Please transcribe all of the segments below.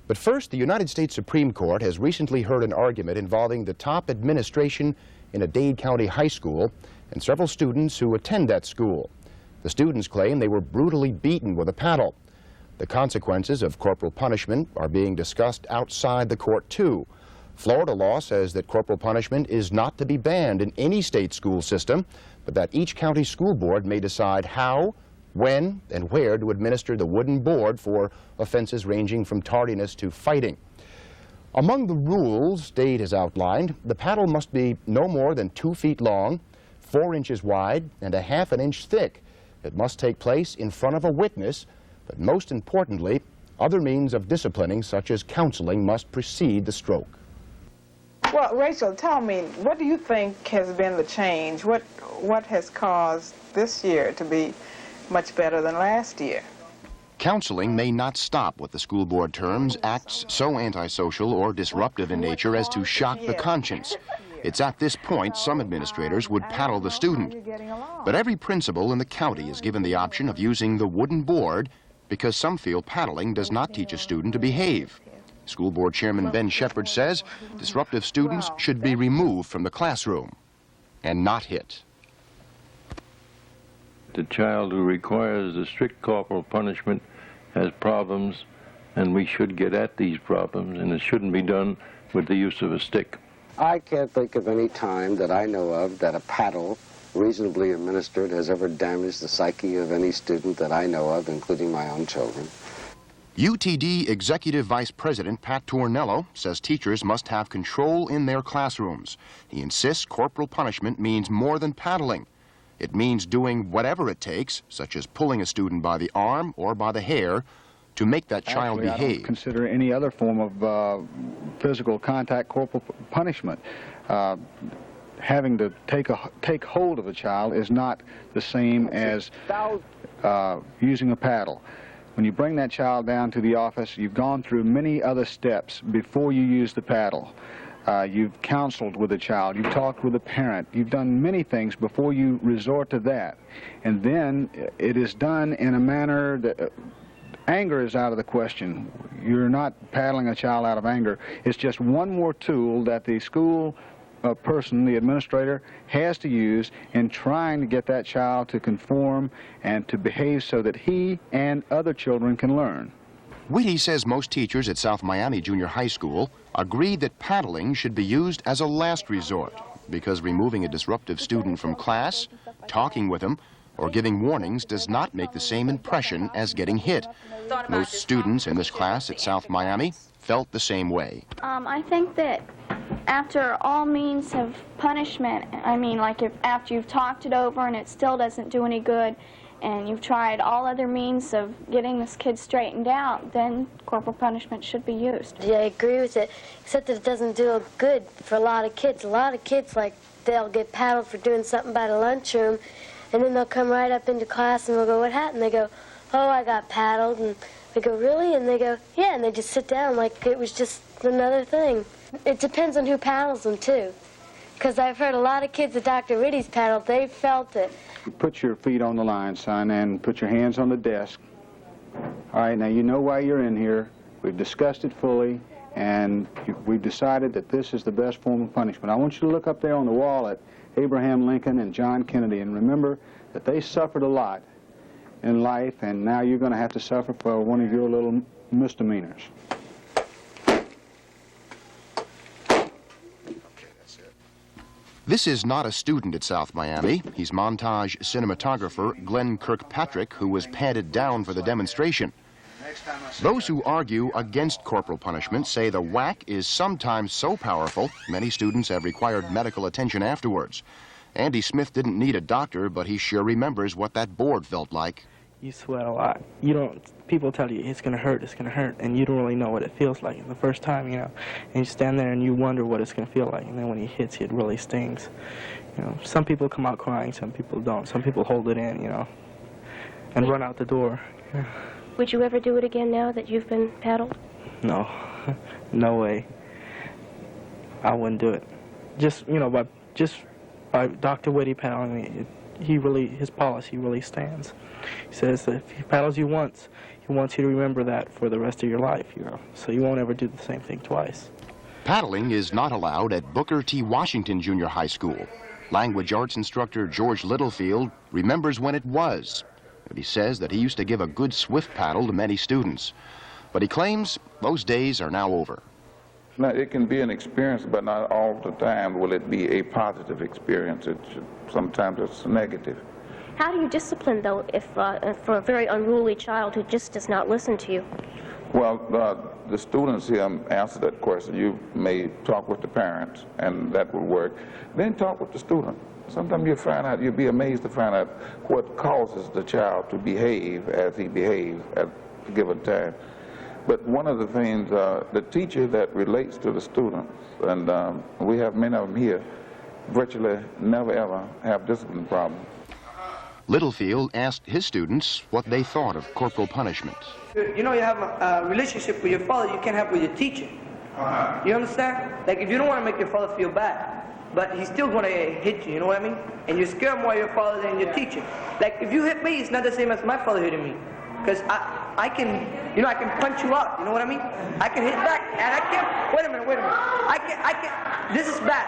But first, the United States Supreme Court has recently heard an argument involving the top administration in a Dade County high school and several students who attend that school. The students claim they were brutally beaten with a paddle. The consequences of corporal punishment are being discussed outside the court, too. Florida law says that corporal punishment is not to be banned in any state school system, but that each county school board may decide how, when, and where to administer the wooden board for offenses ranging from tardiness to fighting. Among the rules Dade has outlined, the paddle must be no more than 2 feet long, 4 inches wide, and a half an inch thick. It must take place in front of a witness, but most importantly, other means of disciplining, such as counseling, must precede the stroke. Well, Rachel, tell me, what do you think has been the change? What has caused this year to be much better than last year? Counseling may not stop what the school board terms acts so antisocial or disruptive in nature as to shock the conscience. It's at this point some administrators would paddle the student. But every principal in the county is given the option of using the wooden board because some feel paddling does not teach a student to behave. School board chairman Ben Shepard says disruptive students should be removed from the classroom and not hit. The child who requires the strict corporal punishment has problems, and we should get at these problems, and it shouldn't be done with the use of a stick. I can't think of any time that I know of that a paddle, reasonably administered, has ever damaged the psyche of any student that I know of, including my own children. UTD Executive Vice President Pat Tornello says teachers must have control in their classrooms. He insists corporal punishment means more than paddling. It means doing whatever it takes, such as pulling a student by the arm or by the hair, to make that child behave. I don't consider any other form of physical contact corporal punishment. Having to take hold of a child is not the same as using a paddle. When you bring that child down to the office, you've gone through many other steps before you use the paddle. You've counseled with the child, you've talked with the parent, you've done many things before you resort to that. And then it is done in a manner that anger is out of the question. You're not paddling a child out of anger. It's just one more tool that the school person, the administrator, has to use in trying to get that child to conform and to behave so that he and other children can learn. Whitty says most teachers at South Miami Junior High School agreed that paddling should be used as a last resort because removing a disruptive student from class, talking with him, or giving warnings does not make the same impression as getting hit. Most students in this class at South Miami felt the same way. I think that after all means of punishment, I mean, like if after you've talked it over and it still doesn't do any good, and you've tried all other means of getting this kid straightened out, then corporal punishment should be used. Yeah, I agree with it, except that it doesn't do good for a lot of kids. A lot of kids, like, they'll get paddled for doing something by the lunchroom, and then they'll come right up into class and we'll go, what happened? They go, oh, I got paddled. And they go, really? And they go, yeah, and they just sit down like it was just another thing. It depends on who paddles them, too. Because I've heard a lot of kids that Dr. Whitty's paddled, they felt it. Put your feet on the line, son, and put your hands on the desk. All right, now you know why you're in here. We've discussed it fully, and we've decided that this is the best form of punishment. I want you to look up there on the wall at Abraham Lincoln and John Kennedy and remember that they suffered a lot in life, and now you're going to have to suffer for one of your little misdemeanors. This is not a student at South Miami. He's montage cinematographer Glenn Kirkpatrick, who was padded down for the demonstration. Those who argue against corporal punishment say the whack is sometimes so powerful, many students have required medical attention afterwards. Andy Smith didn't need a doctor, but he sure remembers what that board felt like. You sweat a lot. People tell you it's going to hurt, and you don't really know what it feels like the first time, and you stand there and you wonder what it's going to feel like, and then when he hits you, it really stings. Some people come out crying, some people don't. Some people hold it in, and run out the door. Would you ever do it again now that you've been paddled? No, no way. I wouldn't do it. Just by Dr. Whitty paddling me, his policy really stands. He says that if he paddles you once, He wants you to remember that for the rest of your life, you know, so you won't ever do the same thing twice. Paddling is not allowed at Booker T. Washington Junior High School. Language arts instructor George Littlefield remembers when it was. And he says that he used to give a good swift paddle to many students. But he claims those days are now over. Now, it can be an experience, but not all the time will it be a positive experience. Sometimes it's negative. How do you discipline, though, if for a very unruly child who just does not listen to you? Well, the students here answer that question. You may talk with the parents, and that will work. Then talk with the student. Sometimes you'll be amazed to find out what causes the child to behave as he behaves at a given time. But one of the things, the teacher that relates to the students, and we have many of them here, virtually never ever have discipline problems. Littlefield asked his students what they thought of corporal punishment. You know, you have a relationship with your father you can't have with your teacher. You understand? Like, if you don't want to make your father feel bad, but he's still going to hit you, you know what I mean? And you scare more of your father than your teacher. Like, if you hit me, it's not the same as my father hitting me. Because I can, you know, I can punch you out, you know what I mean? I can hit back, and I can't, wait a minute. I can, this is bad.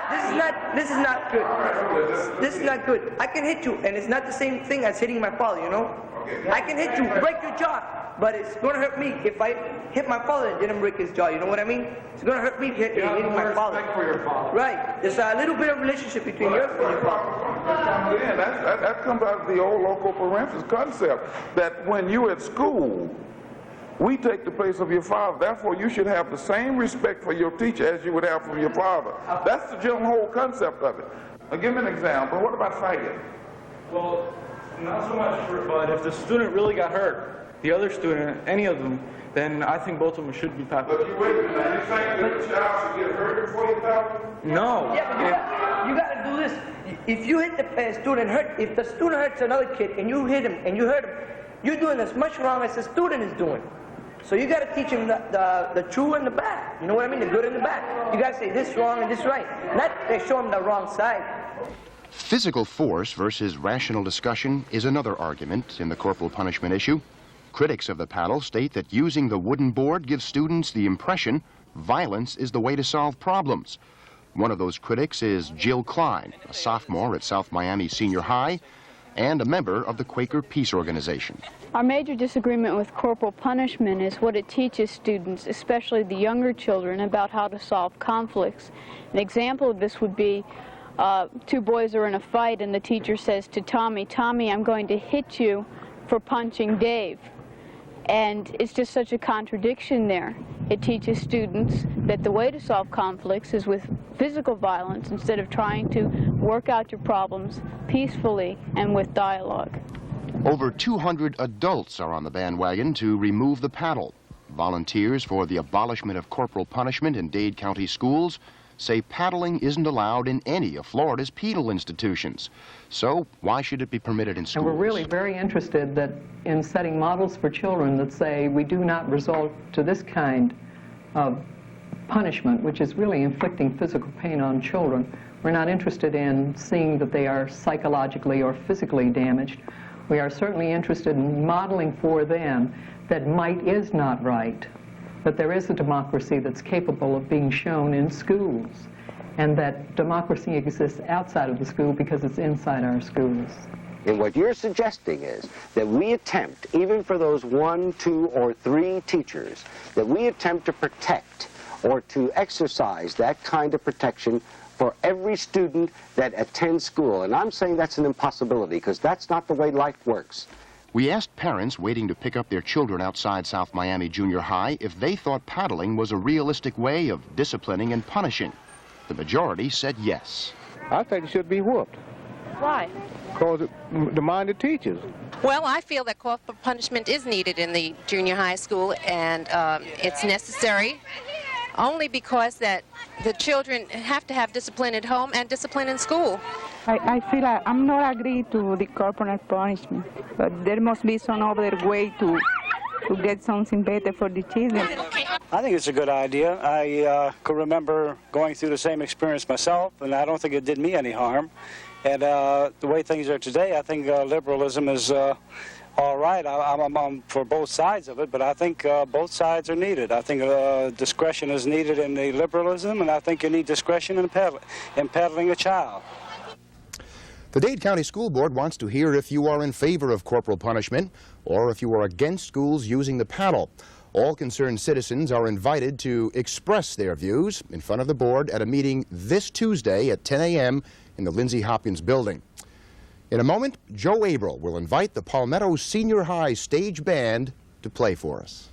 This is not good. This is not good. I can hit you, and it's not the same thing as hitting my father, you know? I can hit you, break your jaw, but it's going to hurt me if I hit my father and didn't break his jaw, you know what I mean? It's going to hurt me hitting my father. Respect for your father. Right. There's a little bit of relationship between yours and your father. That comes out of the old local parentis concept, that when you're at school, we take the place of your father. Therefore, you should have the same respect for your teacher as you would have for your father. That's the general whole concept of it. Now, give me an example. What about fighting? Well, not so much, but if the student really got hurt, the other student, any of them, then I think both of them should be tackled. But you wait a minute. You think that the child should get hurt before you tackle him? No. Yeah, but you got to do this. If you hit the student if the student hurts another kid and you hit him and you hurt him, you're doing as much wrong as the student is doing. So you got to teach him the true and the bad. You know what I mean? The good and the bad. You got to say this wrong and this right. Not they show him the wrong side. Physical force versus rational discussion is another argument in the corporal punishment issue. Critics of the paddle state that using the wooden board gives students the impression violence is the way to solve problems. One of those critics is Jill Klein, a sophomore at South Miami Senior High and a member of the Quaker Peace Organization. Our major disagreement with corporal punishment is what it teaches students, especially the younger children, about how to solve conflicts. An example of this would be two boys are in a fight and the teacher says to Tommy, "Tommy, I'm going to hit you for punching Dave." And it's just such a contradiction there. It teaches students that the way to solve conflicts is with physical violence instead of trying to work out your problems peacefully and with dialogue. Over 200 adults are on the bandwagon to remove the paddle. Volunteers for the abolishment of corporal punishment in Dade County schools say paddling isn't allowed in any of Florida's penal institutions. So why should it be permitted in schools? And we're really very interested in setting models for children that say we do not resort to this kind of punishment, which is really inflicting physical pain on children. We're not interested in seeing that they are psychologically or physically damaged. We are certainly interested in modeling for them that might is not right, that there is a democracy that's capable of being shown in schools, and that democracy exists outside of the school because it's inside our schools. And what you're suggesting is that we attempt, even for those 1, 2, or 3 teachers, that we attempt to protect or to exercise that kind of protection for every student that attends school. And I'm saying that's an impossibility, because that's not the way life works. We asked parents waiting to pick up their children outside South Miami Junior High if they thought paddling was a realistic way of disciplining and punishing. The majority said yes. I think it should be whooped. Why? Because it mind the teachers. Well, I feel that corporal punishment is needed in the junior high school, and it's necessary only because that the children have to have discipline at home and discipline in school. I feel I'm not agree to the corporal punishment, but there must be some other way to get something better for the children. I think it's a good idea. I could remember going through the same experience myself, and I don't think it did me any harm. And the way things are today, I think liberalism is all right. I'm for both sides of it, but I think both sides are needed. I think discretion is needed in the liberalism, and I think you need discretion in peddling a child. The Dade County School Board wants to hear if you are in favor of corporal punishment or if you are against schools using the paddle. All concerned citizens are invited to express their views in front of the board at a meeting this Tuesday at 10 a.m. in the Lindsay Hopkins building. In a moment, Joe Abril will invite the Palmetto Senior High Stage Band to play for us.